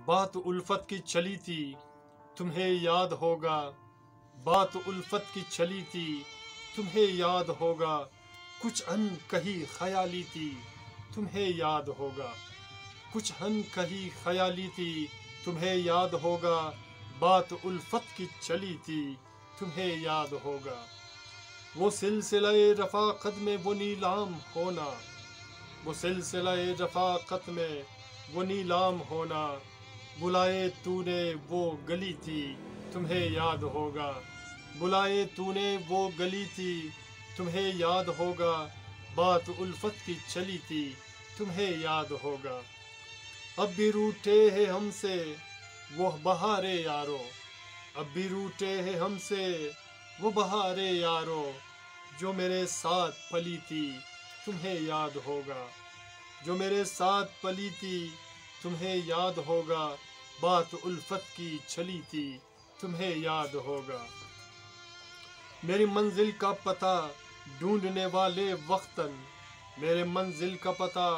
बात उल्फत की चली थी, तुम्हें याद होगा। बात उल्फत की चली थी, तुम्हें याद होगा। कुछ अन कही ख्याली थी, तुम्हें याद होगा। कुछ अन कही ख्याली थी, तुम्हें याद होगा। बात उल्फत की चली थी, तुम्हें याद होगा। वो सिलसिले रफ़ाक़त में वो नीलाम होना, वो सिलसिले रफ़ाक़त में वो नीलाम होना। बुलाए तूने वो गली थी, तुम्हें याद होगा। बुलाए तूने वो गली थी, तुम्हें याद होगा। बात उल्फत की चली थी, तुम्हें याद होगा। अब भी रूठे हैं हमसे वो बहारे यारो, अब भी रूठे हैं हमसे वो बहारे यारो। जो मेरे साथ पली थी, तुम्हें याद होगा। जो मेरे साथ पली थी, तुम्हें याद होगा। बात उल्फत की चली थी, तुम्हें याद होगा। मेरी मंजिल का पता ढूंढने वाले वक्तन, मेरे मंजिल का पता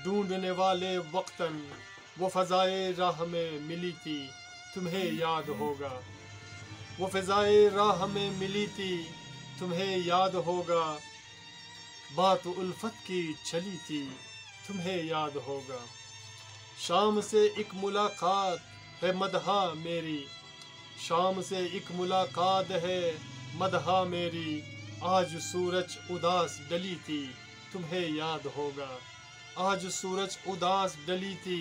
ढूंढने वाले वक्तन। वो फ़ज़ाए राह में मिली थी, तुम्हें याद होगा। वो फ़ज़ाए राह में मिली थी, तुम्हें याद होगा। बात उल्फत की चली थी, तुम्हें याद होगा। शाम से एक मुलाकात है मदहा मेरी, शाम से एक मुलाकात है मदहा मेरी। आज सूरज उदास डली थी, तुम्हें याद होगा। आज सूरज उदास डली थी,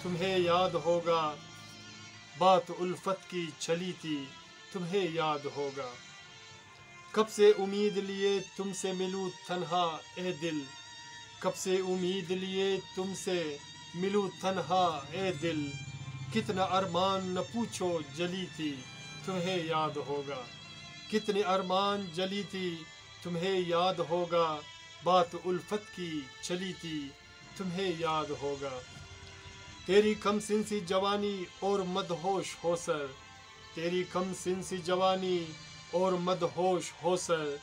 तुम्हें याद होगा। बात उल्फत की चली थी, तुम्हें याद होगा। कब से उम्मीद लिए तुमसे मिलूं तन्हा ए दिल, कब से उम्मीद लिए तुमसे मिलूं तन्हा ए दिल। कितना अरमान न पूछो जली थी, तुम्हें याद होगा। कितने अरमान जली थी, तुम्हें याद होगा। बात उल्फत की चली थी, तुम्हें याद होगा। तेरी कम सिंसी जवानी और मदहोश होसर, तेरी कम सिंसी जवानी और मदहोश होसर।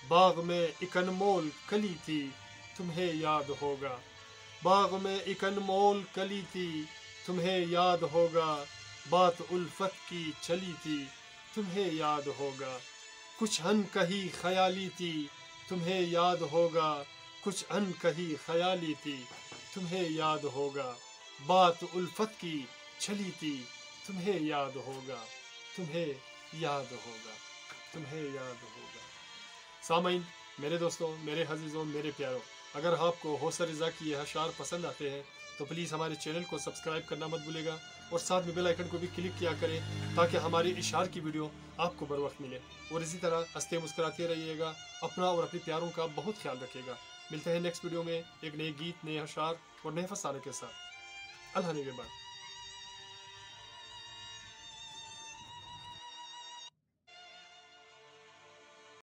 बाग में एक अनमोल कली थी, तुम्हें याद होगा। बाग में एक अनमोल कली थी, तुम्हें याद होगा। बात उल्फत की चली थी, तुम्हें याद होगा। कुछ अन कही ख्याली थी, तुम्हें याद होगा। कुछ अन कही ख्याली थी, तुम्हें याद होगा। बात उल्फत की चली थी, तुम्हें याद होगा। तुम्हें याद होगा, तुम्हें याद होगा। सामाइन, मेरे दोस्तों, मेरे अज़ीज़ों, मेरे प्यारों, अगर आपको हौसर रज़ा की ये अशार पसंद आते हैं तो प्लीज़ हमारे चैनल को सब्सक्राइब करना मत भूलिएगा और साथ में बेल आइकन को भी क्लिक किया करें ताकि हमारी इशार की वीडियो आपको बर वक्त मिले। और इसी तरह हंसते मुस्कुराते रहिएगा। अपना और अपने प्यारों का बहुत ख्याल रखिएगा। मिलते हैं नेक्स्ट वीडियो में एक नए गीत, नए अशार और नए फसाने के साथ। अल्लाह निगहबान।